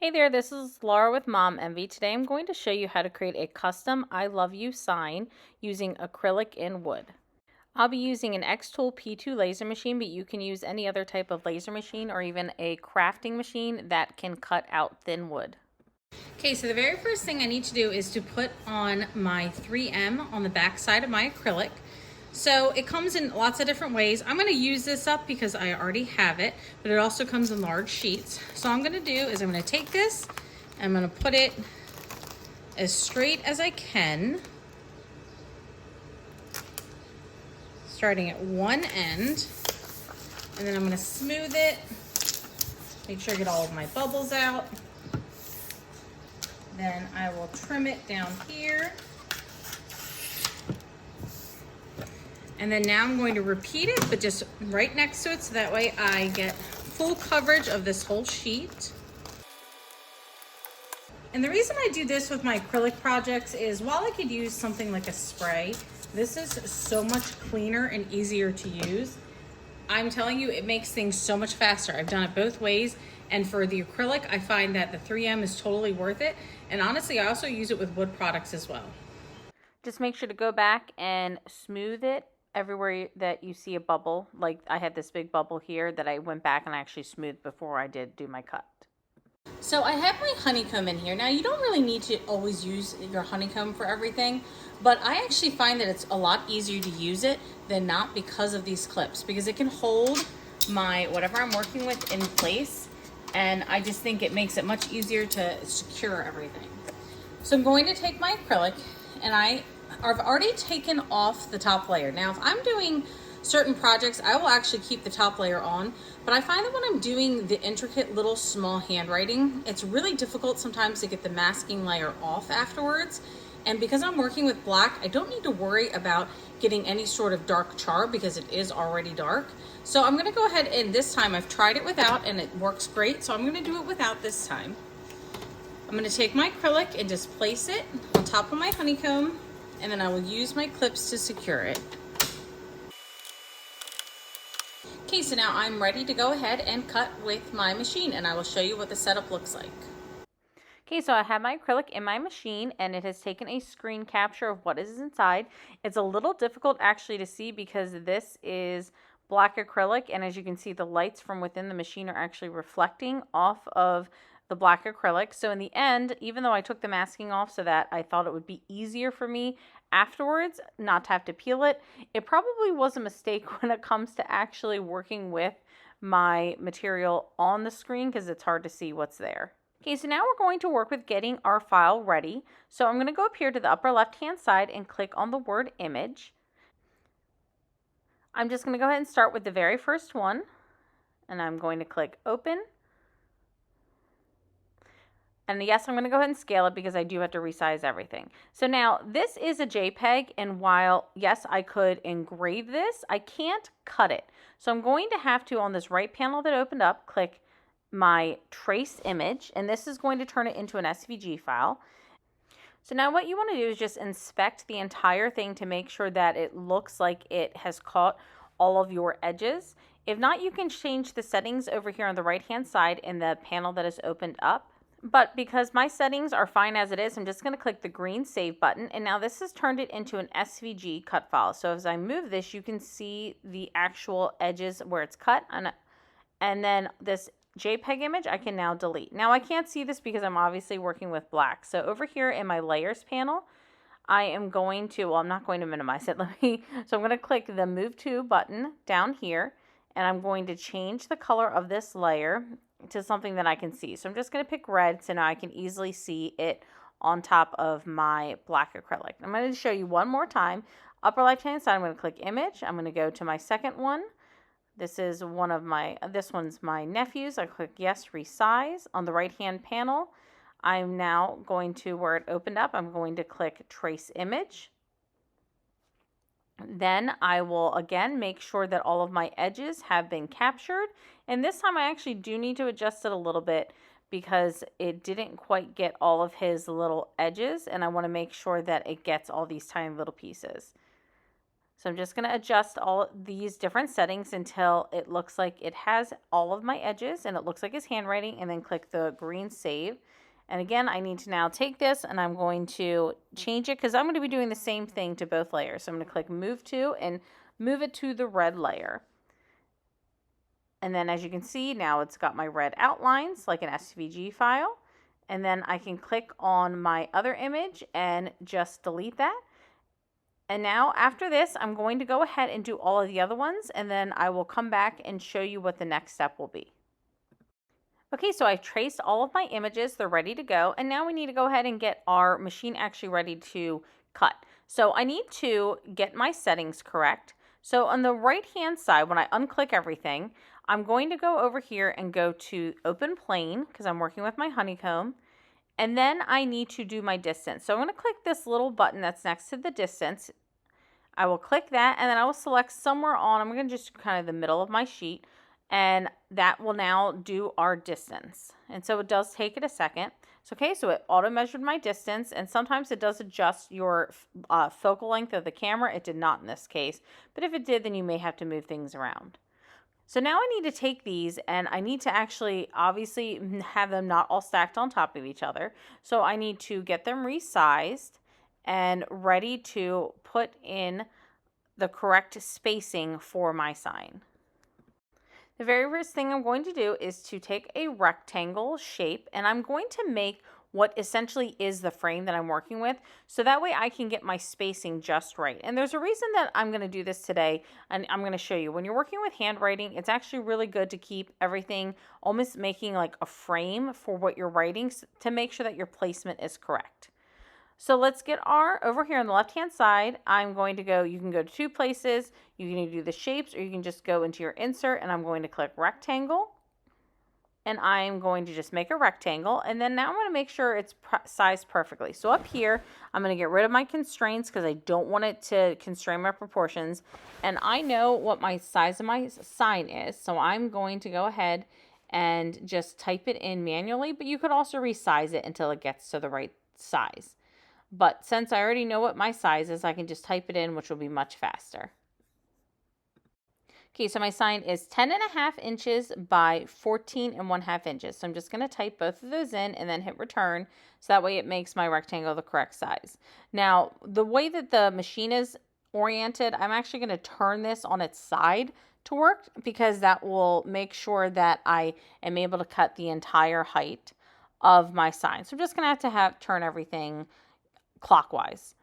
Hey there, this is Laura with Mom Envy. Today I'm going to show you how to create a custom I love you sign using acrylic and wood. I'll be using an xTool P2 laser machine, but you can use any other type of laser machine or even a crafting machine that can cut out thin wood. Okay, so the very first thing I need to do is to put on my 3M on the back side of my acrylic. So it comes in lots of different ways. I'm going to use this up because I already have it, but it also comes in large sheets. So all I'm going to do is I'm going to take this, I'm going to put it as straight as I can, starting at one end, and then I'm going to smooth it, make sure I get all of my bubbles out. Then I will trim it down here. And then now I'm going to repeat it, but just right next to it, so that way I get full coverage of this whole sheet. And the reason I do this with my acrylic projects is while I could use something like a spray, this is so much cleaner and easier to use. I'm telling you, it makes things so much faster. I've done it both ways. And for the acrylic, I find that the 3M is totally worth it. And honestly, I also use it with wood products as well. Just make sure to go back and smooth it everywhere that you see a bubble. Like I had this big bubble here that I went back and I actually smoothed before I did do my cut. So I have my honeycomb in here. Now you don't really need to always use your honeycomb for everything, but I actually find that it's a lot easier to use it than not because of these clips, because it can hold my whatever I'm working with in place, and I just think it makes it much easier to secure everything. So I'm going to take my acrylic, and I've already taken off the top layer. Now if I'm doing certain projects, I will actually keep the top layer on, but I find that when I'm doing the intricate little small handwriting, it's really difficult sometimes to get the masking layer off afterwards. And because I'm working with black, I don't need to worry about getting any sort of dark char because it is already dark. So I'm gonna go ahead, and this time I've tried it without and it works great, so I'm gonna do it without this time. I'm gonna take my acrylic and just place it on top of my honeycomb, and then I will use my clips to secure it. Okay, so now I'm ready to go ahead and cut with my machine, and I will show you what the setup looks like. Okay, so I have my acrylic in my machine, and it has taken a screen capture of what is inside. It's a little difficult actually to see because this is black acrylic, and as you can see, the lights from within the machine are actually reflecting off of the black acrylic. So in the end, even though I took the masking off so that I thought it would be easier for me afterwards not to have to peel it, it probably was a mistake when it comes to actually working with my material on the screen because it's hard to see what's there. Okay, so now we're going to work with getting our file ready. So I'm going to go up here to the upper left-hand side and click on the word image. I'm just going to go ahead and start with the very first one, and I'm going to click open. And yes, I'm going to go ahead and scale it because I do have to resize everything. So now this is a JPEG, and while yes, I could engrave this, I can't cut it. So I'm going to have to, on this right panel that opened up, click my trace image, and this is going to turn it into an SVG file. So now what you want to do is just inspect the entire thing to make sure that it looks like it has caught all of your edges. If not, you can change the settings over here on the right hand side in the panel that is opened up. But because my settings are fine as it is, I'm just going to click the green save button, and now this has turned it into an SVG cut file. So as I move this, you can see the actual edges where it's cut, and then this JPEG image I can now delete. Now I can't see this because I'm obviously working with black. So over here in my layers panel, I am going to, well, I'm not going to minimize it. So I'm going to click the move to button down here, and I'm going to change the color of this layer to something that I can see. So I'm just going to pick red so now I can easily see it on top of my black acrylic. I'm going to show you one more time. Upper left hand side, I'm going to click image. I'm going to go to my second one. This is this one's my nephew's. I click yes, resize. On the right hand panel, I'm now going to, where it opened up, I'm going to click trace image. Then I will again make sure that all of my edges have been captured. And this time I actually do need to adjust it a little bit because it didn't quite get all of his little edges, and I want to make sure that it gets all these tiny little pieces. So I'm just going to adjust all these different settings until it looks like it has all of my edges and it looks like it's handwriting, and then click the green save. And again, I need to now take this and I'm going to change it because I'm going to be doing the same thing to both layers. So I'm going to click move to and move it to the red layer. And then as you can see, now it's got my red outlines like an SVG file. And then I can click on my other image and just delete that. And now after this, I'm going to go ahead and do all of the other ones, and then I will come back and show you what the next step will be. Okay, so I've traced all of my images. They're ready to go. And now we need to go ahead and get our machine actually ready to cut. So I need to get my settings correct. So on the right-hand side, when I unclick everything, I'm going to go over here and go to Open Plane because I'm working with my honeycomb. And then I need to do my distance. So I'm going to click this little button that's next to the distance. I will click that, and then I will select somewhere on, I'm going to just kind of the middle of my sheet, and that will now do our distance. And so it does take it a second. So, okay, so it auto measured my distance, and sometimes it does adjust your focal length of the camera. It did not in this case, but if it did, then you may have to move things around. So now I need to take these and I need to actually obviously have them not all stacked on top of each other. So I need to get them resized and ready to put in the correct spacing for my sign. The very first thing I'm going to do is to take a rectangle shape and I'm going to make what essentially is the frame that I'm working with, so that way I can get my spacing just right. And there's a reason that I'm going to do this today, and I'm going to show you. When you're working with handwriting, it's actually really good to keep everything almost making like a frame for what you're writing to make sure that your placement is correct. So let's get over here on the left-hand side, I'm going to go, you can go to two places, you can either do the shapes or you can just go into your insert, and I'm going to click rectangle. And I'm going to just make a rectangle, and then now I'm going to make sure it's sized perfectly. So up here, I'm going to get rid of my constraints because I don't want it to constrain my proportions. And I know what my size of my sign is, so I'm going to go ahead and just type it in manually, but you could also resize it until it gets to the right size. But since I already know what my size is, I can just type it in, which will be much faster. Okay, so my sign is 10.5 inches by 14.5 inches. So I'm just going to type both of those in and then hit return. So that way it makes my rectangle the correct size. Now, the way that the machine is oriented, I'm actually going to turn this on its side to work because that will make sure that I am able to cut the entire height of my sign. So I'm just going to have turn everything clockwise.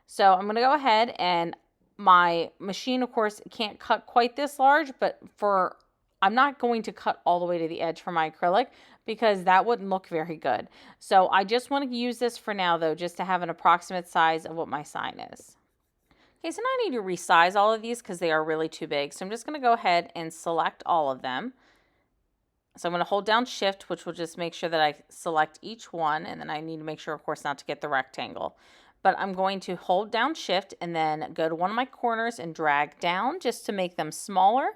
So I'm going to go ahead, and my machine, of course, can't cut quite this large, but I'm not going to cut all the way to the edge for my acrylic because that wouldn't look very good. So I just want to use this for now, though, just to have an approximate size of what my sign is. Okay, so now I need to resize all of these because they are really too big. So I'm just going to go ahead and select all of them. So I'm going to hold down Shift, which will just make sure that I select each one. And then I need to make sure, of course, not to get the rectangle. But I'm going to hold down Shift and then go to one of my corners and drag down just to make them smaller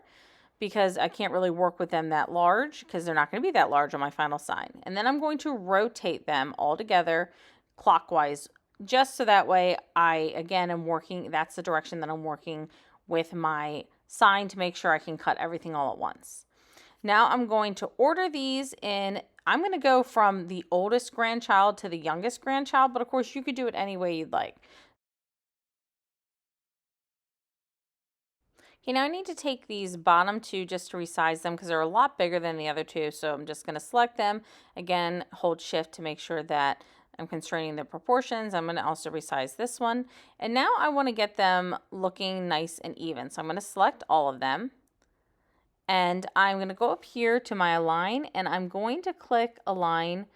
because I can't really work with them that large because they're not going to be that large on my final sign. And then I'm going to rotate them all together clockwise just so that way I, again, am working, that's the direction that I'm working with my sign to make sure I can cut everything all at once. Now I'm going to order these in, I'm going to go from the oldest grandchild to the youngest grandchild, but of course you could do it any way you'd like. Okay, now I need to take these bottom two just to resize them because they're a lot bigger than the other two. So I'm just going to select them. Again, hold Shift to make sure that I'm constraining the proportions. I'm going to also resize this one. And now I want to get them looking nice and even. So I'm going to select all of them. And I'm going to go up here to my align, and I'm going to click align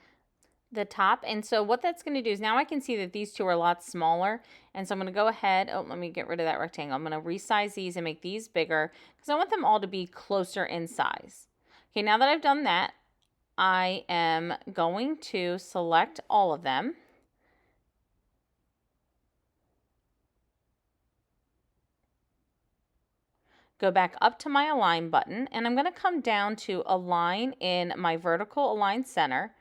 the top. And so what that's going to do is now I can see that these two are a lot smaller. And so I'm going to go ahead. Oh, let me get rid of that rectangle. I'm going to resize these and make these bigger because I want them all to be closer in size. Okay, now that I've done that, I am going to select all of them. Go back up to my align button, and I'm going to come down to align in my vertical align center.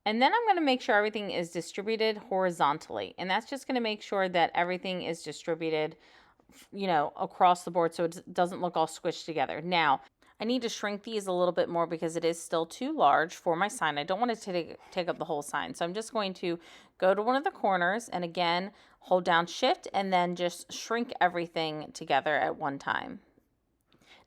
And then I'm going to make sure everything is distributed horizontally. And that's just going to make sure that everything is distributed you know, across the board so it doesn't look all squished together. Now, I need to shrink these a little bit more because it is still too large for my sign. I don't want it to take up the whole sign. So I'm just going to go to one of the corners and again, hold down shift and then just shrink everything together at one time.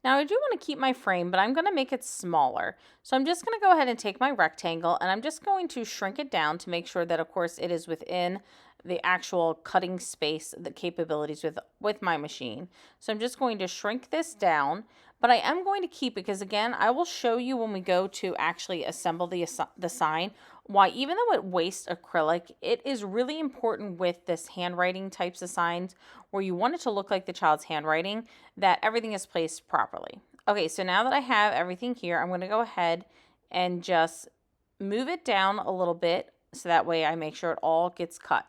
Now I do want to keep my frame, but I'm going to make it smaller. So I'm just going to go ahead and take my rectangle and I'm just going to shrink it down to make sure that of course it is within the actual cutting space, the capabilities with my machine. So I'm just going to shrink this down, but I am going to keep it because again, I will show you when we go to actually assemble the sign why even though it wastes acrylic, it is really important with this handwriting types of signs where you want it to look like the child's handwriting, that everything is placed properly. Okay, so now that I have everything here, I'm going to go ahead and just move it down a little bit so that way I make sure it all gets cut.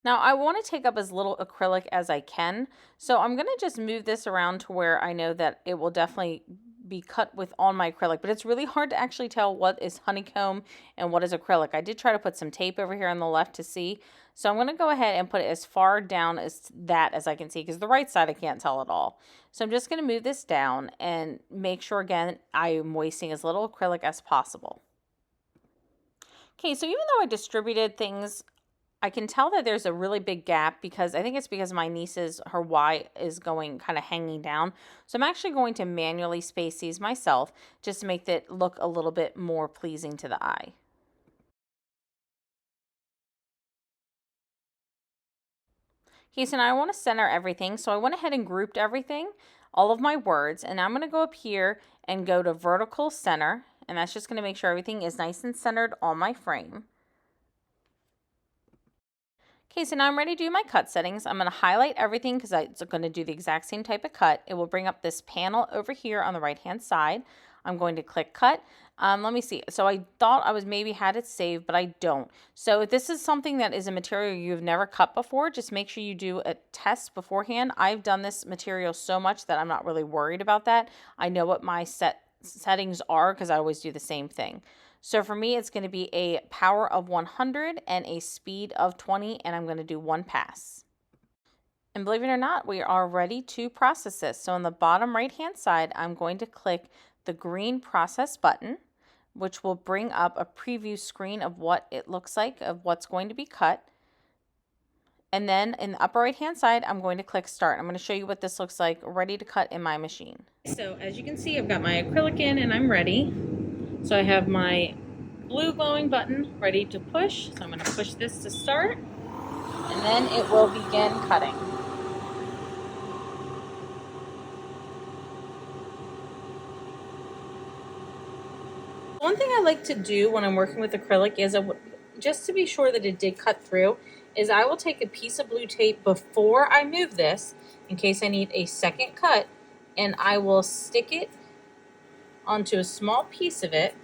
Now I want to take up as little acrylic as I can, so I'm going to just move this around to where I know that it will definitely be cut with on my acrylic, but it's really hard to actually tell what is honeycomb and what is acrylic. I did try to put some tape over here on the left to see, so I'm going to go ahead and put it as far down as that as I can see because the right side I can't tell at all. So I'm just going to move this down and make sure again I am wasting as little acrylic as possible. Okay, so even though I distributed things, I can tell that there's a really big gap because I think it's because my niece's, her Y is going kind of hanging down. So I'm actually going to manually space these myself just to make it look a little bit more pleasing to the eye. Okay, so now I want to center everything. So I went ahead and grouped everything, all of my words, and I'm going to go up here and go to vertical center. And that's just going to make sure everything is nice and centered on my frame. Okay, so now I'm ready to do my cut settings. I'm going to highlight everything because it's going to do the exact same type of cut. It will bring up this panel over here on the right hand side. I'm going to click cut. Let me see. So I thought I was maybe had it saved, but I don't. So if this is something that is a material you've never cut before, just make sure you do a test beforehand. I've done this material so much that I'm not really worried about that. I know what my settings are because I always do the same thing. So for me, it's going to be a power of 100 and a speed of 20, and I'm going to do one pass. And believe it or not, we are ready to process this. So on the bottom right-hand side, I'm going to click the green process button, which will bring up a preview screen of what it looks like, of what's going to be cut. And then in the upper right-hand side, I'm going to click start. I'm going to show you what this looks like ready to cut in my machine. So as you can see, I've got my acrylic in and I'm ready. So I have my blue glowing button ready to push. So I'm going to push this to start and then it will begin cutting. One thing I like to do when I'm working with acrylic is just to be sure that it did cut through is I will take a piece of blue tape before I move this in case I need a second cut, and I will stick it onto a small piece of it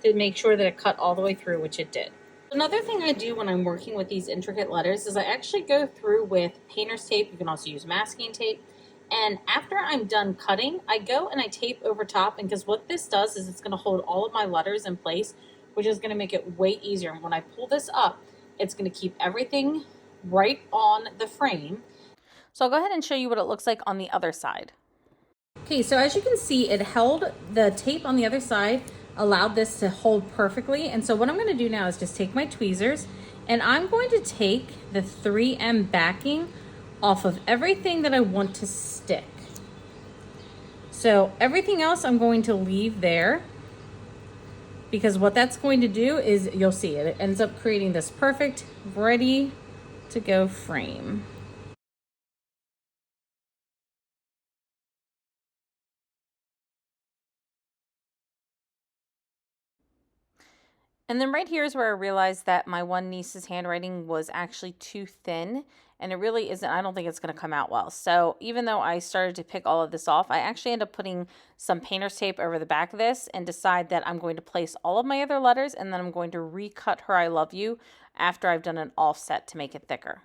to make sure that it cut all the way through, which it did. Another thing I do when I'm working with these intricate letters is I actually go through with painter's tape. You can also use masking tape. And after I'm done cutting, I go and I tape over top, and because what this does is it's going to hold all of my letters in place, which is going to make it way easier. And when I pull this up, it's going to keep everything right on the frame. So I'll go ahead and show you what it looks like on the other side. Okay, so as you can see, it held the tape on the other side, allowed this to hold perfectly. And so what I'm going to do now is just take my tweezers and I'm going to take the 3M backing off of everything that I want to stick. So everything else I'm going to leave there because what that's going to do is, you'll see it ends up creating this perfect ready to go frame. And then right here is where I realized that my one niece's handwriting was actually too thin, and it really isn't, I don't think it's going to come out well. So even though I started to pick all of this off, I actually end up putting some painter's tape over the back of this and decide that I'm going to place all of my other letters and then I'm going to recut her I love you after I've done an offset to make it thicker.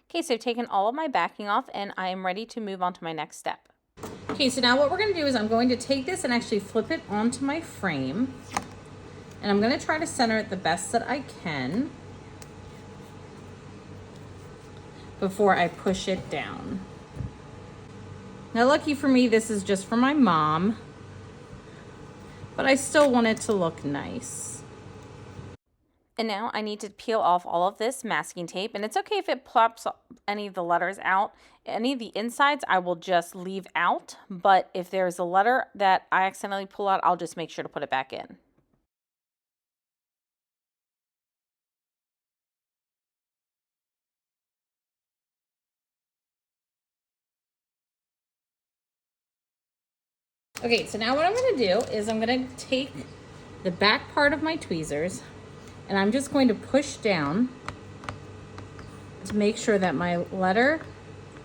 Okay, so I've taken all of my backing off and I am ready to move on to my next step. Okay, so now what we're gonna do is I'm going to take this and actually flip it onto my frame. And I'm gonna try to center it the best that I can before I push it down. Now, lucky for me, this is just for my mom, but I still want it to look nice. And now I need to peel off all of this masking tape, and it's okay if it plops any of the letters out. Any of the insides I will just leave out, but if there's a letter that I accidentally pull out, I'll just make sure to put it back in. Okay, so now what I'm gonna do is I'm gonna take the back part of my tweezers and I'm just going to push down to make sure that my letter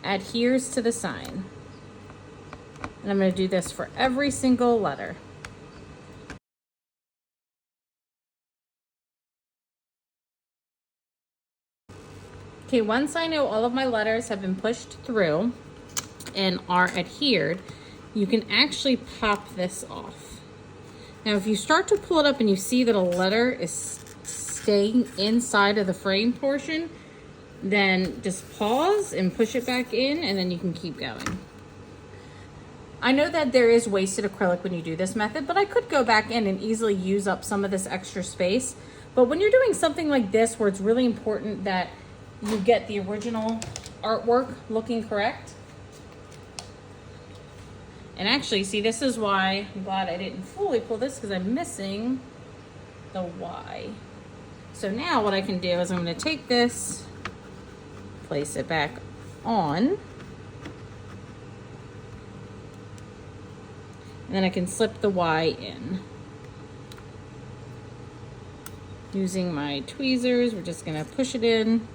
adheres to the sign. And I'm gonna do this for every single letter. Okay, once I know all of my letters have been pushed through and are adhered, you can actually pop this off. Now, if you start to pull it up and you see that a letter is staying inside of the frame portion, then just pause and push it back in, and then you can keep going. I know that there is wasted acrylic when you do this method, but I could go back in and easily use up some of this extra space. But when you're doing something like this, where it's really important that you get the original artwork looking correct. And actually, see, this is why I'm glad I didn't fully pull this, because I'm missing the Y. So now what I can do is I'm going to take this, place it back on, and then I can slip the Y in. Using my tweezers, we're just going to push it in.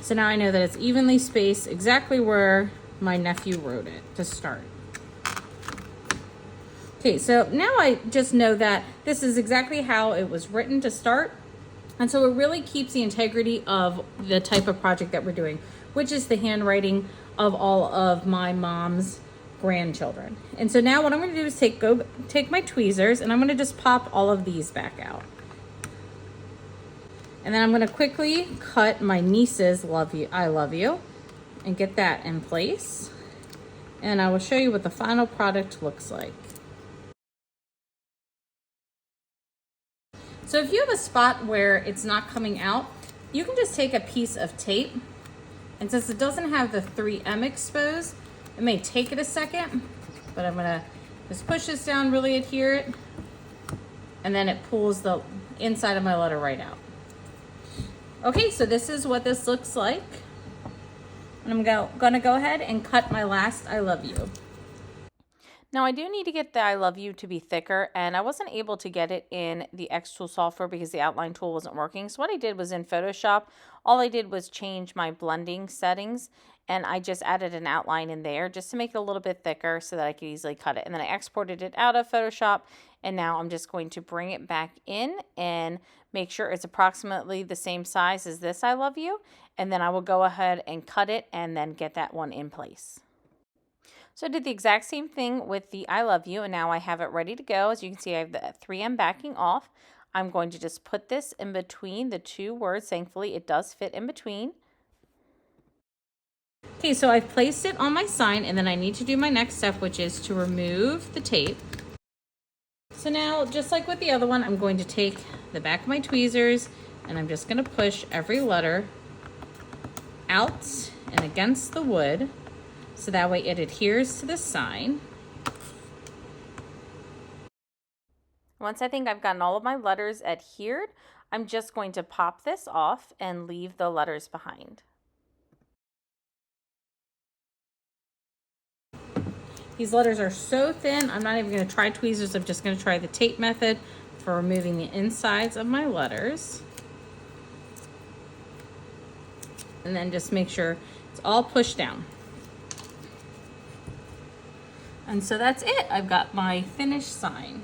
So now I know that it's evenly spaced exactly where my nephew wrote it to start. Okay, so now I just know that this is exactly how it was written to start. And so it really keeps the integrity of the type of project that we're doing, which is the handwriting of all of my mom's grandchildren. And so now what I'm gonna do is take my tweezers and I'm gonna just pop all of these back out. And then I'm gonna quickly cut my niece's I love you and get that in place. And I will show you what the final product looks like. So if you have a spot where it's not coming out, you can just take a piece of tape. And since it doesn't have the 3M exposed, it may take it a second, but I'm gonna just push this down, really adhere it, and then it pulls the inside of my letter right out. Okay, so this is what this looks like. And I'm gonna go ahead and cut my last I love you. Now I do need to get the I love you to be thicker, and I wasn't able to get it in the xTool software because the outline tool wasn't working. So what I did was in Photoshop, all I did was change my blending settings, and I just added an outline in there just to make it a little bit thicker so that I could easily cut it. And then I exported it out of Photoshop, and now I'm just going to bring it back in and make sure it's approximately the same size as this I love you, and then I will go ahead and cut it and then get that one in place. So I did the exact same thing with the I love you, and now I have it ready to go. As you can see, I have the 3M backing off. I'm going to just put this in between the two words. Thankfully, it does fit in between. Okay, so I've placed it on my sign, and then I need to do my next step, which is to remove the tape. So now, just like with the other one, I'm going to take the back of my tweezers, and I'm just going to push every letter out and against the wood, so that way it adheres to the sign. Once I think I've gotten all of my letters adhered, I'm just going to pop this off and leave the letters behind. These letters are so thin, I'm not even going to try tweezers. I'm just going to try the tape method for removing the insides of my letters. And then just make sure it's all pushed down. And so that's it. I've got my finished sign.